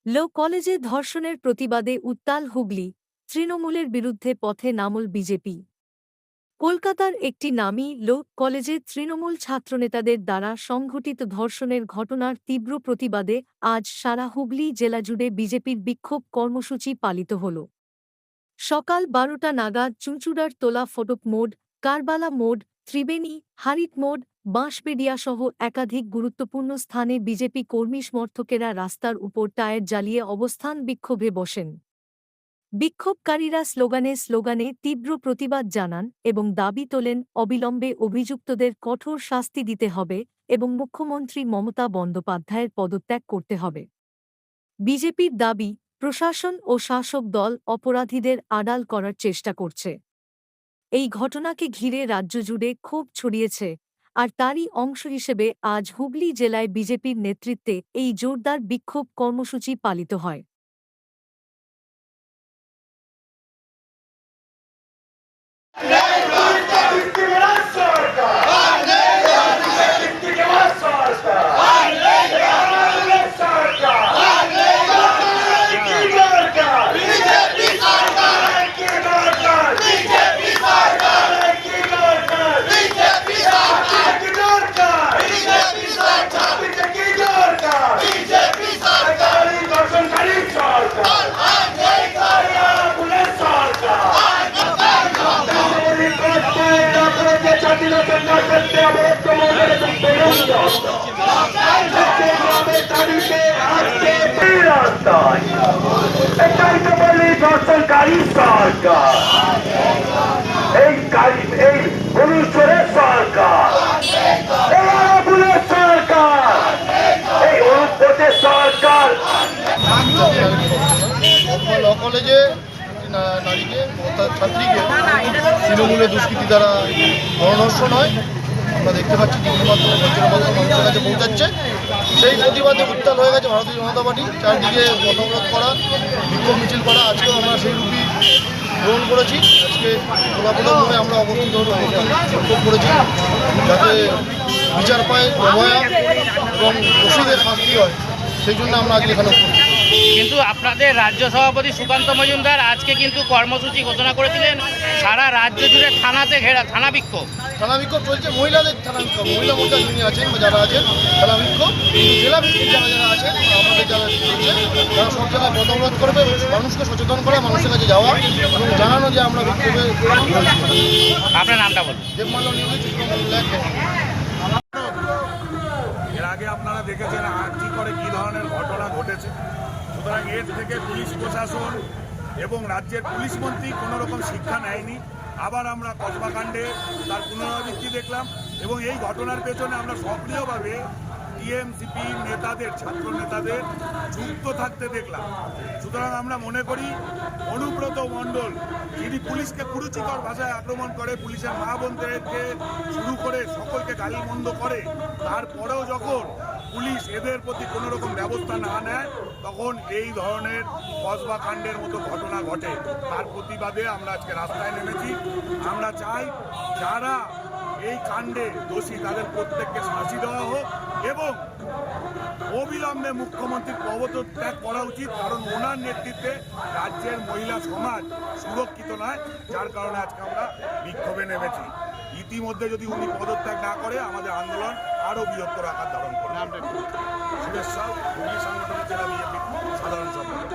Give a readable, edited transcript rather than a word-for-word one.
ল কলেজে ধর্ষণের প্রতিবাদে উত্তাল হুগলি, তৃণমূলের বিরুদ্ধে পথে নামল বিজেপি। কলকাতার একটি নামী ল কলেজে তৃণমূল ছাত্রনেতাদের দ্বারা সংঘটিত ধর্ষণের ঘটনার তীব্র প্রতিবাদে আজ সারা হুগলি জেলা জুড়ে বিজেপির বিক্ষোভ কর্মসূচি পালিত হল। সকাল ১২টা নাগাদ চুঁচুড়ার তোলা ফটক মোড়, কারবালা মোড়, ত্রিবেণী, হারিট মোড়, বাঁশবেড়িয়াসহ একাধিক গুরুত্বপূর্ণ স্থানে বিজেপি কর্মী সমর্থকেরা রাস্তার উপর টায়ার জ্বালিয়ে অবস্থান বিক্ষোভে বসেন। বিক্ষোভকারীরা স্লোগানে তীব্র প্রতিবাদ জানান এবং দাবি তোলেন অবিলম্বে অভিযুক্তদের কঠোর শাস্তি দিতে হবে এবং মুখ্যমন্ত্রী মমতা বন্দ্যোপাধ্যায়ের পদত্যাগ করতে হবে। বিজেপির দাবি, প্রশাসন ও শাসক দল অপরাধীদের আড়াল করার চেষ্টা করছে। এই ঘটনাকে ঘিরে রাজ্য জুড়ে ক্ষোভ ছড়িয়েছে, আর তারই অংশ হিসেবে আজ হুগলি জেলায় বিজেপির নেতৃত্বে এই জোরদার বিক্ষোভ কর্মসূচি পালিত হয়। ধর্ষণকারী সরকার, এই অনুচ্ছেদের সরকার, সরকার, এই অনুচ্ছেদের সরকার। ল কলেজে নারীকে অর্থাৎ ছাত্রীকে তৃণমূলের দুষ্কৃতি দ্বারা গণধর্ষণ হয়। আমরা দেখতে পাচ্ছি টিভির মাধ্যমে মানুষের কাছে পৌঁছাচ্ছে। সেই প্রতিবাদে উত্তাল হয়ে গেছে ভারতীয় জনতা পার্টি। চারদিকে পথঅবরোধ করা, বিক্ষোভ মিছিল করা, আজকেও আমরা সেই রূপই গ্রহণ করেছি। আজকে গোলাপোড়ামে আমরা অবস্থিত বিক্ষোভ করেছি যাতে বিচার পায় অভয়া এবং দোষীদের শাস্তি হয়, সেই জন্য আমরা আজকে এখানে উপস্থিত। কিন্তু আপনাদের রাজ্য সভাপতি সুকান্ত মজুমদার আজকে কিন্তু কর্মসূচি ঘোষণা করেছিলেন সারা রাজ্য জুড়ে থানা বিক্ষোভ চলছে। মহিলাদের থানা বিক্ষোভ, মহিলা মোর্চা যিনি আছেন বা যারা আছেন থানা বিক্ষোভ, কিন্তু জেলা ভিত্তিক যারা আছেন আমাদের যারা চলছে তারা সব জায়গায় পথঅবরোধ করবে, মানুষকে সচেতন করা, মানুষের কাছে যাওয়া এবং জানানো যে আমরা বিক্ষোভে। আপনার নামটা বলুন। দেবমাল্য নিউজ। এর আগে আপনারা দেখেছেন আর্জি করে কী ধরনের ঘটনা ঘটেছে। সুতরাং এর থেকে পুলিশ প্রশাসন এবং রাজ্যের পুলিশ মন্ত্রী কোনো রকম শিক্ষা নেয়নি। আবার আমরা কসবাকাণ্ডে তার পুনরাবৃত্তি দেখলাম এবং এই ঘটনার পেছনে আমরা সক্রিয়ভাবে টিএমসিপি নেতাদের, ছাত্র নেতাদের যুক্ত থাকতে দেখলাম। সুতরাং আমরা মনে করি অনুব্রত মণ্ডল যিনি পুলিশকে কুরুচিকর ভাষায় আক্রমণ করে, পুলিশের মা বোনদেরকে শুরু করে সকলকে গালিমন্দ করে, তারপরেও যখন পুলিশ এদের প্রতি কোনো রকম ব্যবস্থা না নেয় তখন এই ধরনের কসবাকাণ্ডের মতো ঘটনা ঘটে। তার প্রতিবাদে আমরা আজকে রাস্তায় নেমেছি। আমরা চাই যারা এই কাণ্ডে দোষী তাদের প্রত্যেককে ফাঁসি দেওয়া হোক এবং অবিলম্বে মুখ্যমন্ত্রীর পদত্যাগ করা উচিত, কারণ ওনার নেতৃত্বে রাজ্যের মহিলা সমাজ সুরক্ষিত নয়, যার কারণে আজকে আমরা বিক্ষোভে নেমেছি। ইতিমধ্যে যদি উনি পদত্যাগ না করে আমাদের আন্দোলন আরও বৃহত্তর আকার ধারণ করে। সুরেশ সাউ, হুগলি সাংগঠনিক জেলা বিজেপি সাধারণ সম্পাদক।